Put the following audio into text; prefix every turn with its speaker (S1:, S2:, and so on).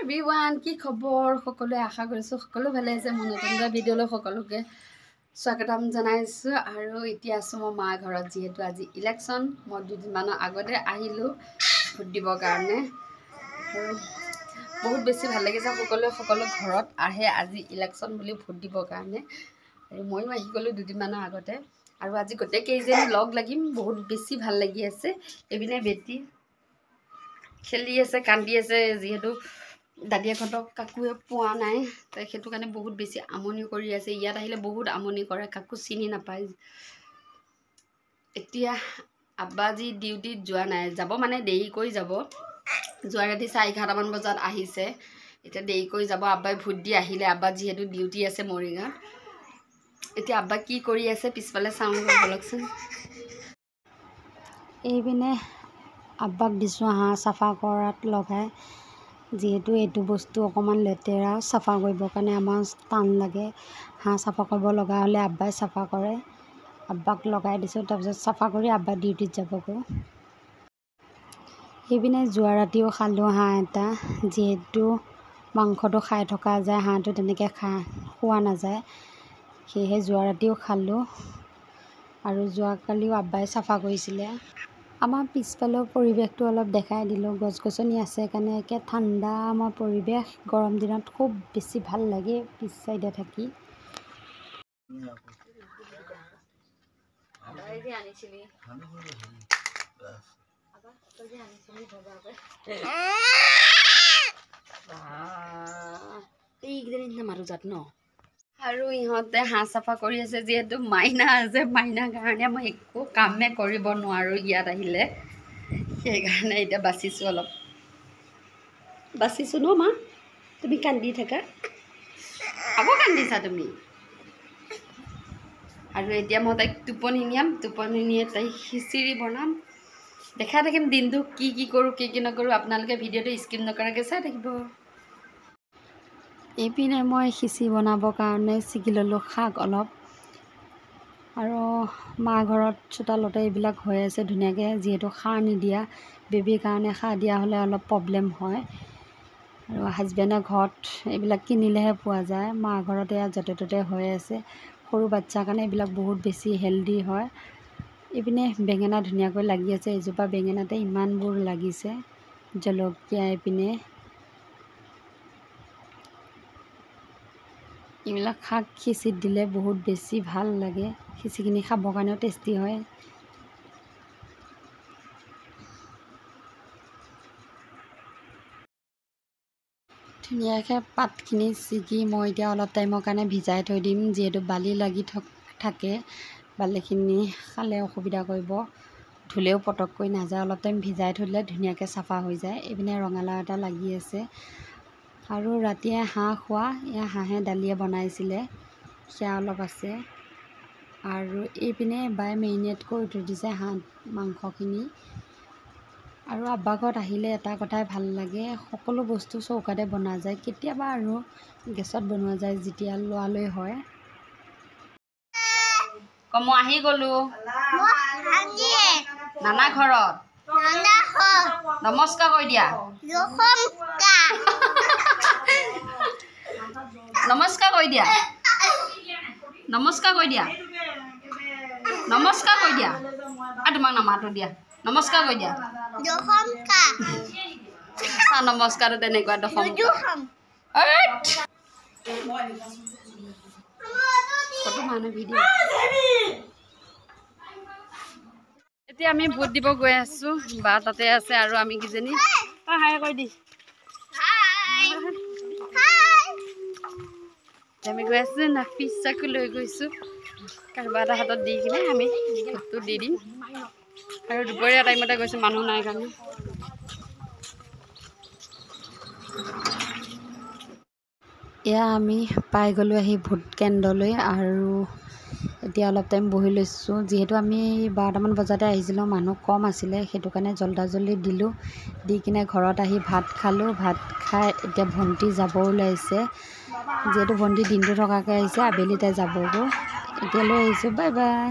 S1: everyone কি খবৰ সকলোৱে আশা কৰিছোঁ সকলো ভালে আছে মোৰ নতুন ভিডিঅ'লৈ সকলোকে স্বাগতম জনাইছোঁ আৰু এতিয়া আছোঁ মই মা ঘৰত যিহেতু আজি ইলেকশ্যন মই দুদিনমানৰ আগতে আহিলোঁ ভোট দিবৰ কাৰণে আৰু বহুত বেছি ভাল লাগিছে সকলো ঘৰত আহে আজি ইলেকশ্যন বুলি ভোট দিবৰ কাৰণে আৰু ময়ো আহি গ'লোঁ দুদিনমানৰ আগতে আৰু আজি গোটেইকেইজনী লগ লাগিম বহুত বেছি ভাল লাগি আছে এইপিনে বেটি খেলি আছে কান্দি আছে যিহেতু দাদিয়াহঁতক কাকোৱে পোৱা নাই তাই সেইটো কাৰণে বহুত বেছি আমনি কৰি আছে ইয়াত আহিলে বহুত আমনি কৰে কাকো চিনি নাপায় এতিয়া আব্বাজি ডিউটিত যোৱা নাই যাব মানে দেৰি কৰি যাব যোৱা ৰাতি 11:30 বজাত আহিছে এতিয়া দেৰি কৰি যাব আব্বাই ভোট দি আহিলে আব্বা যিহেতু ডিউটি আছে মৰিগাঁৱত এতিয়া আব্বা কি কৰি আছে পিছফালে চাওঁ বলকচোন এইপিনে আব্বাক দিছোঁ হাঁহ চাফা কৰাত লগাই যিহেতু এইটো বস্তু অকণমান লেতেৰা চাফা কৰিবৰ কাৰণে আমাৰ টান লাগে হাঁহ চাফা কৰিব লগা হ'লে আব্বাই চাফা কৰে আব্বাক লগাই দিছোঁ তাৰপিছত চাফা কৰি আব্বা ডিউটিত যাবগৈ সেইপিনে যোৱা ৰাতিও খালোঁ হাঁহ এটা যিহেতু মাংসটো খাই থকা যায় হাঁহটো তেনেকৈ খোৱা নাযায় সেয়েহে যোৱা ৰাতিও খালোঁ আৰু যোৱাকালিও আব্বাই চাফা কৰিছিলে আমাৰ পিছফালৰ পৰিৱেশটো অলপ দেখাই দিলোঁ গছ গছনি আছে কাৰণে একে ঠাণ্ডা আমাৰ পৰিৱেশ গৰম দিনত খুব বেছি ভাল লাগে পিছ চাইডে থাকি আৰু ইহঁতে হাঁহ চাফা কৰি আছে যিহেতু মাইনা আছে মাইনাৰ কাৰণে মই একো কামে কৰিব নোৱাৰোঁ ইয়াত আহিলে সেইকাৰণে এতিয়া বাচিছোঁ অলপ বাচিছোঁ ন মা তুমি কান্দি থাকা আকৌ কান্দিছা তুমি আৰু এতিয়া মই তাইক টোপনি নিয়াম টোপনি নিয়ে তাইক খিচিৰি বনাম দেখাই থাকিম দিনটো কি কৰোঁ কি নকৰোঁ আপোনালোকে ভিডিঅ'টো স্কিপ নকৰাকৈ চাই থাকিব এইপিনে মই খিচিৰি বনাবৰ কাৰণে ছিগি ল'লোঁ শাক অলপ আৰু মা ঘৰত চোতালতে এইবিলাক হৈ আছে ধুনীয়াকৈ যিহেতু সাৰ নিদিয়া বেবীৰ কাৰণে সাৰ দিয়া হ'লে অলপ প্ৰব্লেম হয় আৰু হাজবেণ্ডৰ ঘৰত এইবিলাক কিনিলেহে পোৱা যায় মা ঘৰত এয়া য'তে ত'তে হৈ আছে সৰু বাচ্চাৰ কাৰণে এইবিলাক বহুত বেছি হেল্ডি হয় এইপিনে বেঙেনা ধুনীয়াকৈ লাগি আছে এজোপা বেঙেনাতে ইমানবোৰ লাগিছে জলকীয়া এইপিনে এইবিলাক শাক খিচিৰিত দিলে বহুত বেছি ভাল লাগে খিচিৰিখিনি খাবৰ কাৰণেও টেষ্টি হয় ধুনীয়াকৈ পাতখিনি ছিগি মই এতিয়া অলপ টাইমৰ কাৰণে ভিজাই থৈ দিম যিহেতু বালি লাগি থাকে বালিখিনি খালে অসুবিধা কৰিব ধুলেও পটককৈ নাযায় অলপ টাইম ভিজাই থৈ দিলে ধুনীয়াকৈ চাফা হৈ যায় এইপিনে ৰঙালাও এটা লাগি আছে আৰু ৰাতিয়ে হাঁহ খোৱা এয়া হাঁহে দালিয়ে বনাইছিলে সেয়া অলপ আছে আৰু এইপিনে বাই মেৰিনেট কৰি থৈ দিছে হাঁহ মাংসখিনি আৰু আব্বা ঘৰত আহিলে এটা কথাই ভাল লাগে সকলো বস্তু চৌকাতে বনোৱা যায় কেতিয়াবা আৰু গেছত বনোৱা যায় যেতিয়া লোৱালৈ হয় মই আহি গ'লোঁ নানা ঘৰত নমস্কাৰ কৰি দিয়া নমস্কাৰ কৰি দিয়া নমস্কাৰ কৰি দিয়া নমস্কাৰ কৰি দিয়া আৰু তোমাক নামাতো দিয়া নমস্কাৰ কৰি দিয়া নমস্কাৰটো তেনেকুৱা দশম এতিয়া আমি ভোট দিব গৈ আছোঁ বা তাতে আছে আৰু আমি কিজনী হাই কৰি দি আমি গৈ আছোঁ নাফিছাকো লৈ গৈছোঁ কাৰোবাৰ এটা হাতত দি কিনে আমি ভোটটো দি দিম আৰু দুপৰীয়া টাইমতে গৈছোঁ মানুহ নাই কাৰণে এয়া আমি পাই গ'লোঁ আহি ভোট কেন্দ্ৰলৈ আৰু এতিয়া অলপ টাইম বহি লৈছোঁ যিহেতু আমি 12টামান বজাতে আহিছিলোঁ মানুহ কম আছিলে সেইটো কাৰণে জল্দি দিলোঁ দি কিনে ঘৰত আহি ভাত খালোঁ ভাত খাই এতিয়া ভণ্টি যাব ওলাইছে যিহেতু ভণ্টি দিনটো থকাকৈ আহিছে আবেলিতে যাবগৈ এতিয়ালৈ আহিছোঁ বাই বাই